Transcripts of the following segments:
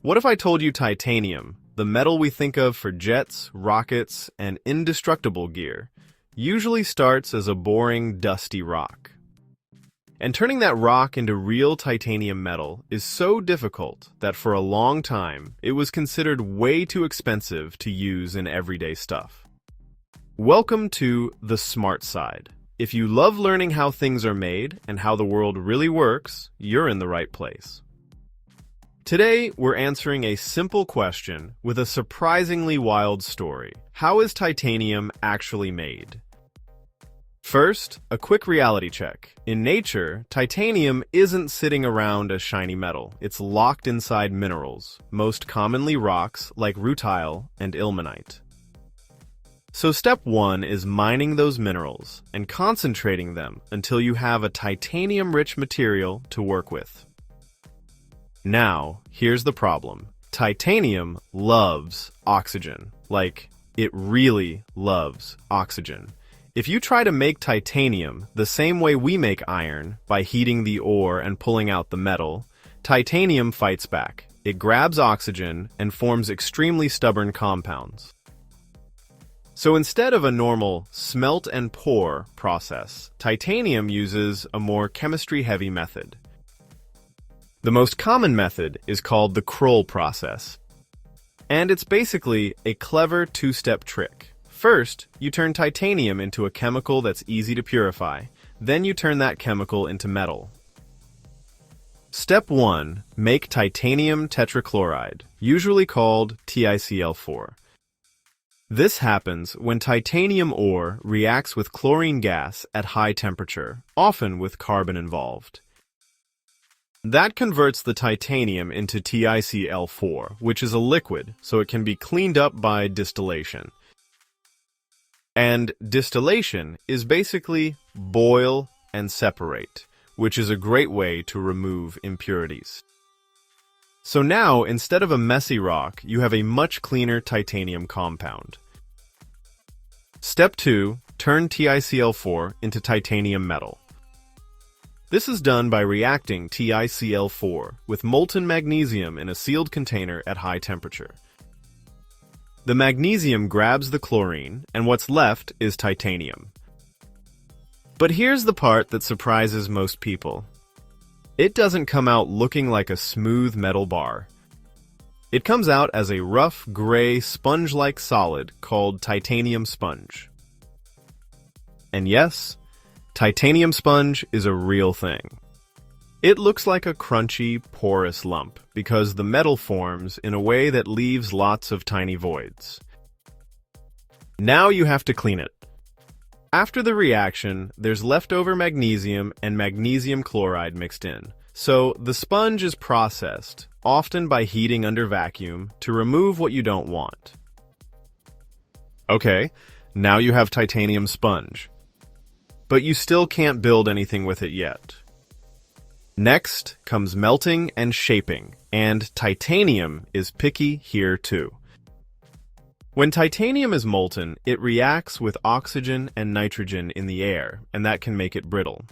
What if I told you titanium, the metal we think of for jets, rockets, and indestructible gear, usually starts as a boring, dusty rock? And turning that rock into real titanium metal is so difficult that for a long time it was considered way too expensive to use in everyday stuff. Welcome to the smart side. If you love learning how things are made and how the world really works, you're in the right place. Today, we're answering a simple question with a surprisingly wild story. How is titanium actually made? First, a quick reality check. In nature, titanium isn't sitting around as shiny metal. It's locked inside minerals, most commonly rocks like rutile and ilmenite. So step one is mining those minerals and concentrating them until you have a titanium-rich material to work with. Now, here's the problem. Titanium loves oxygen. Like, it really loves oxygen. If you try to make titanium the same way we make iron, by heating the ore and pulling out the metal, titanium fights back. It grabs oxygen and forms extremely stubborn compounds. So instead of a normal smelt and pour process, titanium uses a more chemistry-heavy method. The most common method is called the Kroll process. And it's basically a clever two-step trick. First, you turn titanium into a chemical that's easy to purify. Then you turn that chemical into metal. Step 1. Make titanium tetrachloride, usually called TiCl4. This happens when titanium ore reacts with chlorine gas at high temperature, often with carbon involved. That converts the titanium into TiCl4, which is a liquid, so it can be cleaned up by distillation. And distillation is basically boil and separate, which is a great way to remove impurities. So now, instead of a messy rock, you have a much cleaner titanium compound. Step 2. Turn TiCl4 into titanium metal. This is done by reacting TiCl4 with molten magnesium in a sealed container at high temperature. The magnesium grabs the chlorine, and what's left is titanium. But here's the part that surprises most people. It doesn't come out looking like a smooth metal bar. It comes out as a rough, gray, sponge-like solid called titanium sponge. And yes, titanium sponge is a real thing. It looks like a crunchy, porous lump because the metal forms in a way that leaves lots of tiny voids. Now you have to clean it. After the reaction, there's leftover magnesium and magnesium chloride mixed in. So the sponge is processed, often by heating under vacuum, to remove what you don't want. Okay, now you have titanium sponge. But you still can't build anything with it yet. Next comes melting and shaping, and titanium is picky here too. When titanium is molten, it reacts with oxygen and nitrogen in the air, and that can make it brittle.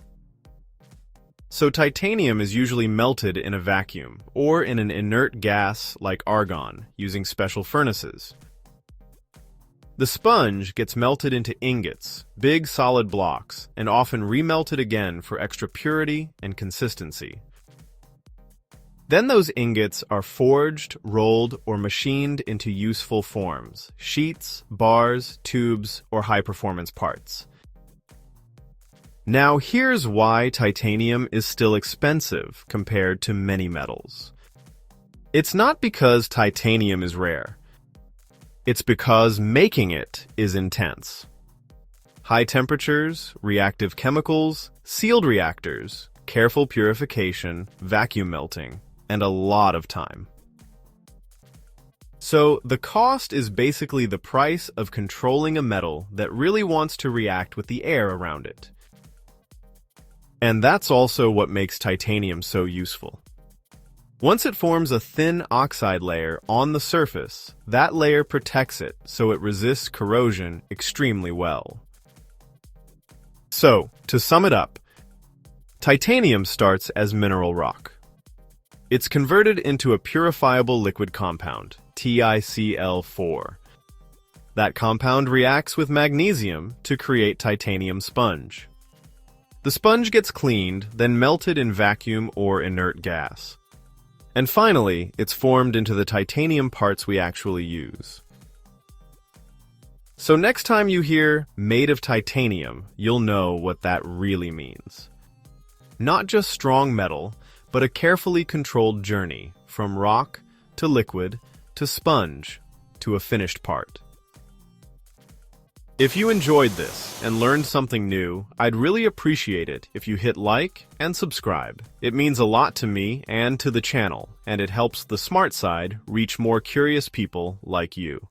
So titanium is usually melted in a vacuum, or in an inert gas like argon, using special furnaces. The sponge gets melted into ingots, big solid blocks, and often remelted again for extra purity and consistency. Then those ingots are forged, rolled, or machined into useful forms: sheets, bars, tubes, or high-performance parts. Now here's why titanium is still expensive compared to many metals. It's not because titanium is rare. It's because making it is intense. High temperatures, reactive chemicals, sealed reactors, careful purification, vacuum melting, and a lot of time. So the cost is basically the price of controlling a metal that really wants to react with the air around it. And that's also what makes titanium so useful. Once it forms a thin oxide layer on the surface, that layer protects it so it resists corrosion extremely well. So, to sum it up, titanium starts as mineral rock. It's converted into a purifiable liquid compound, TiCl4. That compound reacts with magnesium to create titanium sponge. The sponge gets cleaned, then melted in vacuum or inert gas. And finally, it's formed into the titanium parts we actually use. So next time you hear "made of titanium," you'll know what that really means. Not just strong metal, but a carefully controlled journey from rock to liquid to sponge to a finished part. If you enjoyed this and learned something new, I'd really appreciate it if you hit like and subscribe. It means a lot to me and to the channel, and it helps the smart side reach more curious people like you.